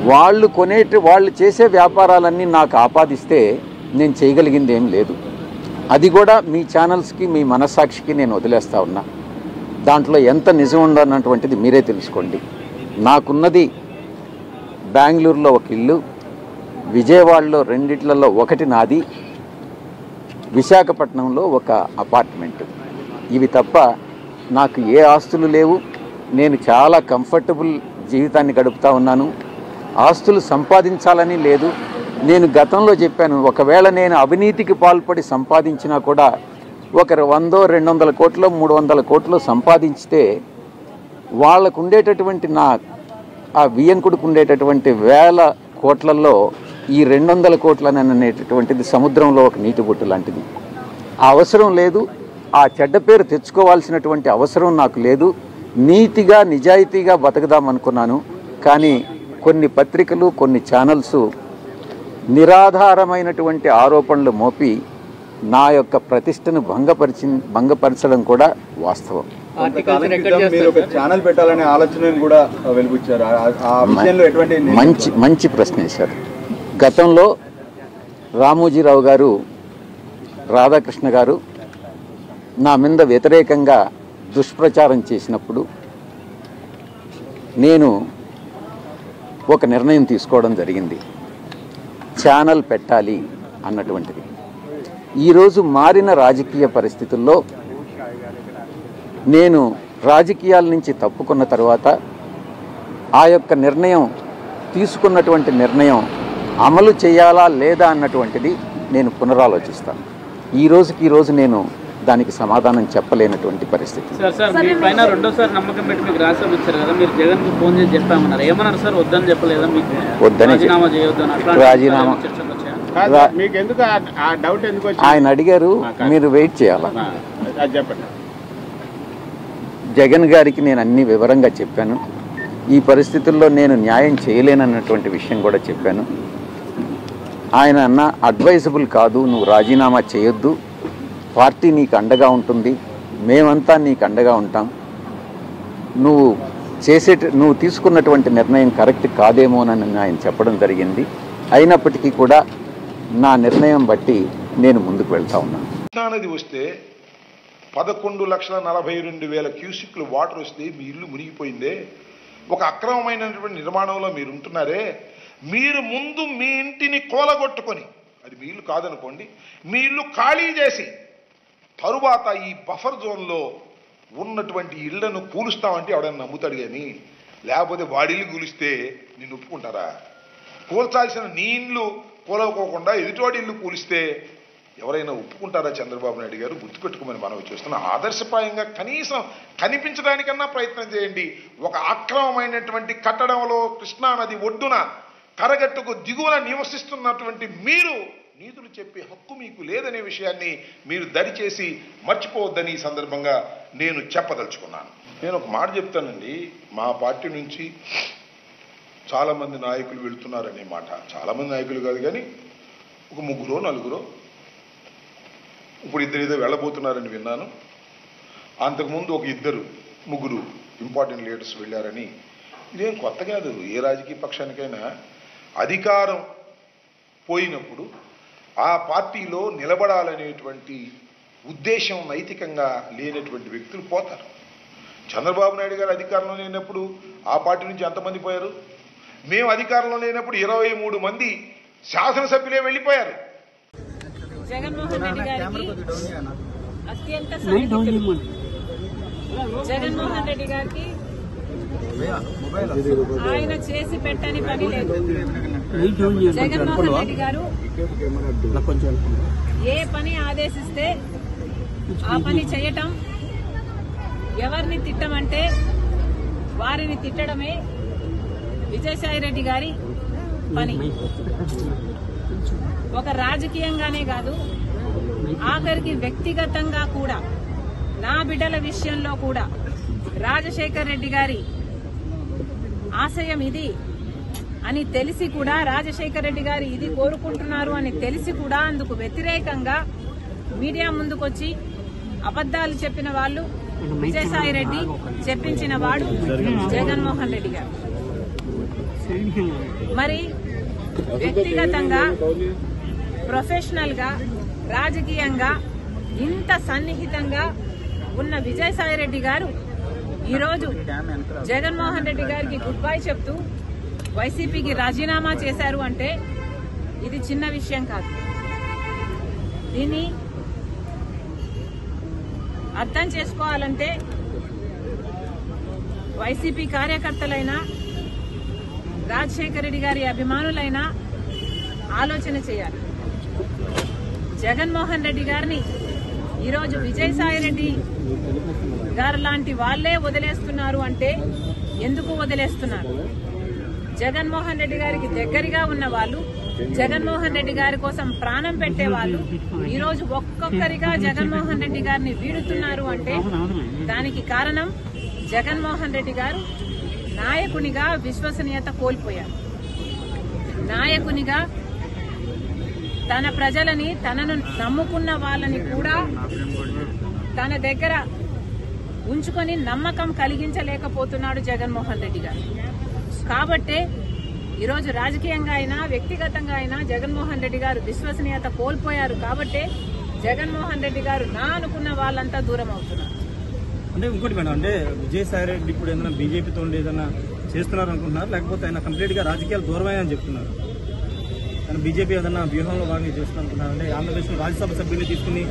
వాళ్ళు చేసే వ్యాపారాలన్నీ నాకు ఆపాదిస్తే నేను చేయగలిగింది ఏం లేదు. అది కూడా మీ ఛానల్స్కి, మీ మనస్సాక్షికి నేను వదిలేస్తా ఉన్నా. దాంట్లో ఎంత నిజం ఉందన్నటువంటిది మీరే తెలుసుకోండి. నాకున్నది బెంగళూరులో ఒక ఇల్లు, విజయవాడలో రెండిట్లలో ఒకటి నాది, విశాఖపట్నంలో ఒక అపార్ట్మెంట్. ఇవి తప్ప నాకు ఏ ఆస్తులు లేవు. నేను చాలా కంఫర్టబుల్ జీవితాన్ని గడుపుతూ ఉన్నాను. ఆస్తులు సంపాదించాలని లేదు. నేను గతంలో చెప్పాను, ఒకవేళ నేను అవినీతికి పాల్పడి సంపాదించినా కూడా ఒకరు 100, 200 కోట్లు, 300 కోట్లు సంపాదించితే వాళ్ళకు ఉండేటటువంటి ఆ వియ్యంకుడికి ఉండేటటువంటి 1000 కోట్లలో ఈ 200 కోట్లని అనేటటువంటిది సముద్రంలో ఒక నీటి బొట్టు లాంటిది. ఆ అవసరం లేదు. ఆ చెడ్డ పేరు తెచ్చుకోవాల్సినటువంటి అవసరం నాకు లేదు. నీతిగా, నిజాయితీగా బతకదామనుకున్నాను. కానీ కొన్ని పత్రికలు, కొన్ని ఛానల్స్ నిరాధారమైనటువంటి ఆరోపణలు మోపి నా యొక్క ప్రతిష్టను భంగపరచడం కూడా వాస్తవం. మంచి ప్రశ్న వేశారు. గతంలో రామోజీరావు గారు, రాధాకృష్ణ గారు నా మీద వ్యతిరేకంగా దుష్ప్రచారం చేసినప్పుడు నేను ఒక నిర్ణయం తీసుకోవడం జరిగింది, ఛానల్ పెట్టాలి అన్నటువంటిది. ఈరోజు మారిన రాజకీయ పరిస్థితుల్లో నేను రాజకీయాల నుంచి తప్పుకున్న తర్వాత ఆ యొక్క నిర్ణయం, తీసుకున్నటువంటి నిర్ణయం అమలు చేయాలా లేదా అన్నటువంటిది నేను పునరాలోచిస్తాను. ఈ రోజు నేను దానికి సమాధానం చెప్పలేనటువంటి పరిస్థితి. సార్ మీ పైన రెండోసారి నమ్మకం పెట్టి మీకు రాష్ట్రం ఇచ్చారు కదా, మీరు జగన్కి ఫోన్ చేసి చెప్పామన్నారు, ఏమన్నారు సార్? వద్దని చెప్పలేదా? మీకు రాజీనామా చేయొద్దని రాజీనామా ఆయన అడిగారు, మీరు వెయిట్ చేయాలా? జగన్ గారికి నేను అన్ని వివరంగా చెప్పాను. ఈ పరిస్థితుల్లో నేను న్యాయం చేయలేనన్నటువంటి విషయం కూడా చెప్పాను. ఆయన అన్న అడ్వైజబుల్ కాదు, నువ్వు రాజీనామా చేయొద్దు, పార్టీ నీకు అండగా ఉంటుంది, మేమంతా నీకు అండగా ఉంటాం, నువ్వు తీసుకున్నటువంటి నిర్ణయం కరెక్ట్ కాదేమోనని ఆయన చెప్పడం జరిగింది. అయినప్పటికీ కూడా నా నిర్ణయం బట్టి నేను ముందుకు వెళ్తా ఉన్నాను. కృష్ణానది వస్తే 11,42,000 క్యూసిక్లు వాటర్ వస్తే మీ ఇల్లు మునిగిపోయిందే. ఒక అక్రమమైనటువంటి నిర్మాణంలో మీరు ఉంటున్నారే, మీరు ముందు మీ ఇంటిని కూలగొట్టుకొని, అది మీ ఇల్లు కాదనుకోండి, మీ ఇల్లు ఖాళీ చేసి తరువాత ఈ బఫర్ జోన్లో ఉన్నటువంటి ఇళ్లను కూలుస్తామంటే ఎవడన్నా నమ్ముతాడు. కానీ లేకపోతే వాడిల్లు కూలిస్తే నిన్ను ఒప్పుకుంటారా? కూల్చాల్సిన నీ ఇల్లు కూలకోకుండా ఎదుటివాడి ఇల్లు కూలిస్తే ఎవరైనా ఒప్పుకుంటారా? చంద్రబాబు నాయుడు గారు గుర్తుపెట్టుకోమని మనం చూస్తున్నాం. ఆదర్శప్రాయంగా కనీసం కనిపించడానికన్నా ప్రయత్నం చేయండి. ఒక అక్రమమైనటువంటి కట్టడంలో కృష్ణానది ఒడ్డున కరగట్టుకు దిగువన నివసిస్తున్నటువంటి మీరు నీతులు చెప్పే హక్కు మీకు లేదనే విషయాన్ని మీరు దరిచేసి మర్చిపోవద్దని ఈ సందర్భంగా నేను చెప్పదలుచుకున్నాను. నేను ఒక మాట చెప్తానండి, మా పార్టీ నుంచి చాలామంది నాయకులు వెళుతున్నారనే మాట, చాలామంది నాయకులు కాదు కానీ ఒక 3 4, ఇప్పుడు 2 ఏదో వెళ్ళబోతున్నారని విన్నాను. అంతకుముందు ఒక 2 3 ఇంపార్టెంట్ లీడర్స్ వెళ్ళారని. ఇదేం కొత్త కాదు. ఏ రాజకీయ పక్షానికైనా అధికారం పోయినప్పుడు ఆ పార్టీలో నిలబడాలనేటువంటి ఉద్దేశం నైతికంగా లేనటువంటి వ్యక్తులు పోతారు. చంద్రబాబు నాయుడు గారు అధికారంలో లేనప్పుడు ఆ పార్టీ నుంచి ఎంతమంది పోయారు? మేము అధికారంలో లేనప్పుడు 23 మంది శాసనసభ్యులే వెళ్ళిపోయారు. జగన్మోహన్ రెడ్డి గారికి అత్యంత సన్నిహితులు. జగన్మోహన్ రెడ్డి గారికి ఆయన చేసి పెట్టని పని లేదు. జగన్మోహన్ రెడ్డి గారు ఏ పని ఆదేశిస్తే ఆ పని చేయటం, ఎవరిని తిట్టమంటే వారిని తిట్టడమే విజయసాయి రెడ్డి గారి పని. ఒక రాజకీయంగానే కాదు, ఆఖరికి వ్యక్తిగతంగా కూడా, నా బిడ్డల విషయంలో కూడా రాజశేఖర్ రెడ్డి గారి ఆశయం ఇది అని తెలిసి కూడా, రాజశేఖర్ రెడ్డి గారు ఇది కోరుకుంటున్నారు అని తెలిసి కూడా అందుకు వ్యతిరేకంగా మీడియా ముందుకొచ్చి అబద్దాలు చెప్పిన వాళ్ళు విజయసాయి రెడ్డి, చెప్పించిన వాడు జగన్మోహన్ రెడ్డి గారు. మరి వ్యక్తిగతంగా, ప్రొఫెషనల్గా, రాజకీయంగా ఇంత సన్నిహితంగా ఉన్న విజయసాయిరెడ్డి గారు ఈరోజు జగన్మోహన్ రెడ్డి గారికి గుడ్ బై చెప్తూ వైసీపీకి రాజీనామా చేశారు అంటే ఇది చిన్న విషయం కాదు. దీన్ని అర్థం చేసుకోవాలంటే వైసీపీ కార్యకర్తలైనా, రాజశేఖర రెడ్డి గారి అభిమానులైనా ఆలోచన చేయాలి. జగన్మోహన్ రెడ్డి గారిని ఈరోజు విజయసాయిరెడ్డి గారు లాంటి వాళ్లే వదిలేస్తున్నారు అంటే ఎందుకు వదిలేస్తున్నారు? జగన్మోహన్ రెడ్డి గారికి దగ్గరగా ఉన్న వాళ్ళు, జగన్మోహన్ రెడ్డి గారి కోసం ప్రాణం పెట్టేవాళ్ళు ఈరోజు ఒక్కొక్కరిగా జగన్మోహన్ రెడ్డి గారిని వీడుతున్నారు అంటే దానికి కారణం జగన్మోహన్ రెడ్డి గారు నాయకునిగా విశ్వసనీయత కోల్పోయారు. నాయకునిగా తన ప్రజలని, తనను నమ్ముకున్న వాళ్ళని కూడా తన దగ్గర ఉంచుకొని నమ్మకం కలిగించలేకపోతున్నాడు జగన్మోహన్ రెడ్డి గారు. కాబట్టే ఈరోజు రాజకీయంగా అయినా, వ్యక్తిగతంగా అయినా జగన్మోహన్ రెడ్డి గారు విశ్వసనీయత కోల్పోయారు. కాబట్టే జగన్మోహన్ రెడ్డి గారు నా అనుకున్న వాళ్ళంతా దూరం అవుతున్నారు. అంటే ఇంకోటి మేడం, అంటే విజయసాయి రెడ్డి ఇప్పుడు ఏదైనా బీజేపీతో ఏదైనా చేస్తున్నారు అనుకుంటున్నారు, లేకపోతే ఆయన కంప్లీట్ గా రాజకీయాలు దూరమని చెప్తున్నారు? కానీ బీజేపీ ఏదైనా వ్యూహంలో భాగంగా చేస్తున్నారు అనుకుంటున్నారు? అంటే ఆంధ్రప్రదేశ్ రాజ్యసభ సభ్యులు తీసుకుని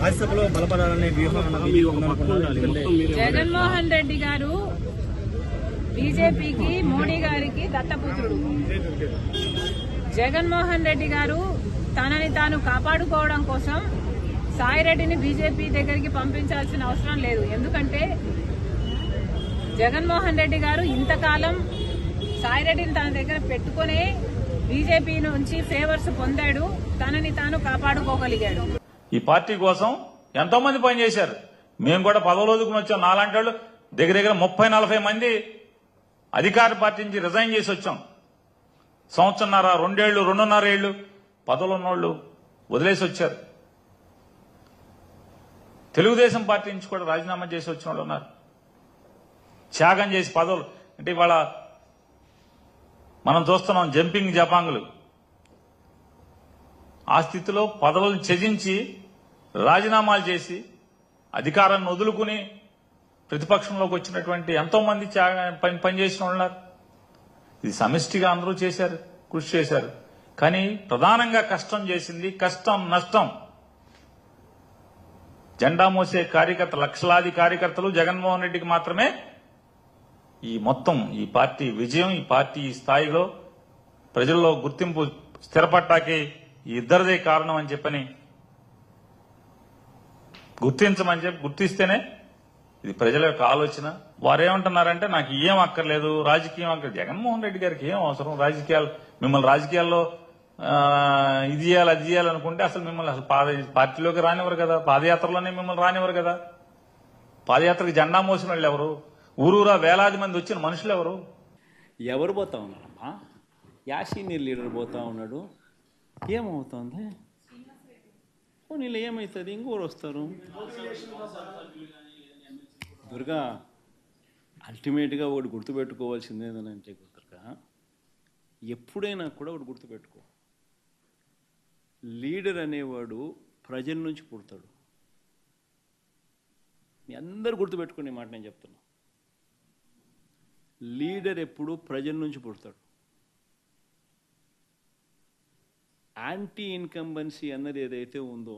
రాజ్యసభలో బలపడాలనే వ్యూహం జగన్మోహన్ రెడ్డి గారు బీజేపీకి, మోడీ గారికి దత్తపుత్రుడు. జగన్మోహన్ రెడ్డి గారు తనని తాను కాపాడుకోవడం కోసం సాయిరెడ్డిని బీజేపీ దగ్గరికి పంపించాల్సిన అవసరం లేదు. ఎందుకంటే జగన్మోహన్ రెడ్డి గారు ఇంతకాలం సాయిరెడ్డిని తన దగ్గర పెట్టుకునే బీజేపీ నుంచి ఫేవర్స్ పొందాడు, తనని తాను కాపాడుకోగలిగాడు. ఈ పార్టీ కోసం ఎంతో మంది పనిచేశారు. మేము కూడా పదవులు వదుకుని వచ్చాం. నాలాంటి వాళ్ళు దగ్గర దగ్గర 30-40 మంది అధికార పార్టీ నుంచి రిజైన్ చేసి వచ్చాం. సంవత్సరన్నర, 2 ఏళ్లు, 2.5 ఏళ్లు పదవులు ఉన్నోళ్లు వదిలేసి వచ్చారు. తెలుగుదేశం పార్టీ నుంచి కూడా రాజీనామా చేసి వచ్చిన వాళ్ళు ఉన్నారు. త్యాగం చేసి పదవులు అంటే ఇవాళ మనం చూస్తున్నాం జంపింగ్ జపాంగులు. ఆ స్థితిలో పదవులను త్యజించి రాజీనామాలు చేసి అధికారాన్ని వదులుకుని ప్రతిపక్షంలోకి వచ్చినటువంటి ఎంతో మంది పనిచేసిన వాళ్ళు ఉన్నారు. ఇది సమిష్టిగా అందరూ చేశారు, కృషి చేశారు. కానీ ప్రధానంగా కష్టం చేసింది, కష్టం నష్టం జెండా మోసే కార్యకర్త, లక్షలాది కార్యకర్తలు జగన్మోహన్ రెడ్డికి మాత్రమే ఈ మొత్తం ఈ పార్టీ విజయం, ఈ పార్టీ ఈ స్థాయిలో ప్రజల్లో గుర్తింపు స్థిరపడ్డాకే ఈ ఇద్దరిదే కారణం అని చెప్పని గుర్తించమని చెప్పి గుర్తిస్తేనే ఇది ప్రజల యొక్క ఆలోచన. వారేమంటున్నారంటే నాకు ఏం అక్కర్లేదు, రాజకీయం అక్కర్లేదు. జగన్మోహన్ రెడ్డి గారికి ఏం అవసరం రాజకీయాలు? మిమ్మల్ని రాజకీయాల్లో ఇది చేయాలి, అది చేయాలనుకుంటే అసలు మిమ్మల్ని అసలు పార్టీలోకి రానివ్వరు కదా, పాదయాత్రలోనే మిమ్మల్ని రానివ్వరు కదా. పాదయాత్రకు జెండా మోసిన వాళ్ళు ఎవరు? ఊరూరా వేలాది మంది వచ్చిన మనుషులు ఎవరు? ఎవరు పోతా ఉన్నారమ్మా? యాసీనియర్ లీడర్ పోతా ఉన్నాడు. ఏమవుతుంది? నీళ్ళు ఏమవుతుంది? ఇంకోరు వస్తారు. దుర్గా, అల్టిమేట్గా ఒకటి గుర్తుపెట్టుకోవాల్సింది ఏంటంటే దుర్గా, ఎప్పుడైనా కూడా ఒకటి గుర్తుపెట్టుకో, లీడర్ అనేవాడు ప్రజల నుంచి పుడతాడు. మీ అందరూ గుర్తుపెట్టుకునే మాట నేను చెప్తున్నా. లీడర్ ఎప్పుడు ప్రజల నుంచి పుడతాడు. యాంటీ ఇన్కంబెన్సీ అన్నది ఏదైతే ఉందో,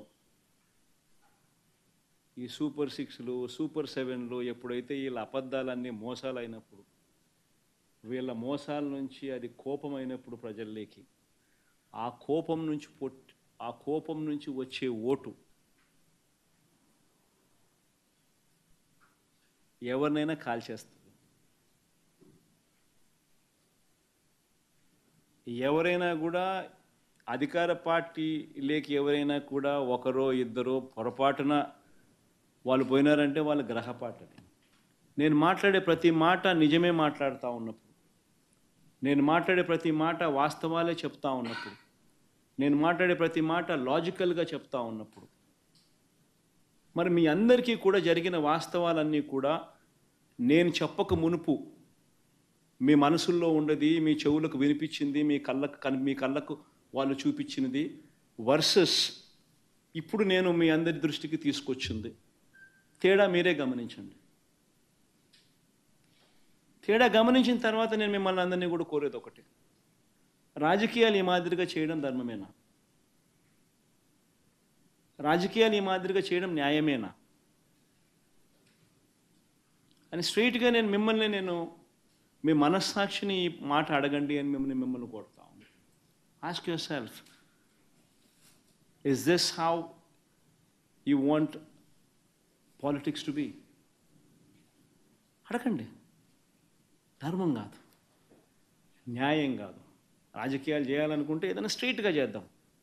ఈ సూపర్ 6లు, సూపర్ 7లు ఎప్పుడైతే వీళ్ళ అబద్ధాలన్నీ మోసాలు అయినప్పుడు, వీళ్ళ మోసాల నుంచి అది కోపం అయినప్పుడు ప్రజల్లోకి, ఆ కోపం నుంచి వచ్చే ఓటు ఎవరినైనా కాల్చేస్తుంది. ఎవరైనా కూడా అధికార పార్టీలోకి ఎవరైనా కూడా ఒకరో ఇద్దరో పొరపాటున వాళ్ళు పోయినారంటే వాళ్ళ గ్రహపాటని. నేను మాట్లాడే ప్రతి మాట నిజమే మాట్లాడుతూ ఉన్నప్పుడు, నేను మాట్లాడే ప్రతి మాట వాస్తవాలే చెప్తా ఉన్నప్పుడు, నేను మాట్లాడే ప్రతి మాట లాజికల్గా చెప్తా ఉన్నప్పుడు, మరి మీ అందరికీ కూడా జరిగిన వాస్తవాలన్నీ కూడా నేను చెప్పక మునుపు మీ మనసుల్లో ఉండేది, మీ చెవులకు వినిపించింది, మీ కళ్ళకు వాళ్ళు చూపించినది వర్సెస్ ఇప్పుడు నేను మీ అందరి దృష్టికి తీసుకొచ్చింది. తేడా మీరే గమనించండి. తేడా గమనించిన తర్వాత నేను మిమ్మల్ని అందరినీ కూడా కోరేది ఒకటి, రాజకీయాలు ఈ మాదిరిగా చేయడం ధర్మమేనా? రాజకీయాలు ఈ మాదిరిగా చేయడం న్యాయమేనా అని స్ట్రైట్గా నేను మీ మనస్సాక్షిని ఈ మాట అడగండి అని మిమ్మల్ని కోరుతా ఉన్నాను. Ask yourself, is this how you want politics to be? అడగండి. ధర్మం కాదు, న్యాయం కాదు. రాజకీయాలు చేయాలనుకుంటే ఏదైనా స్ట్రైట్గా చేద్దాం.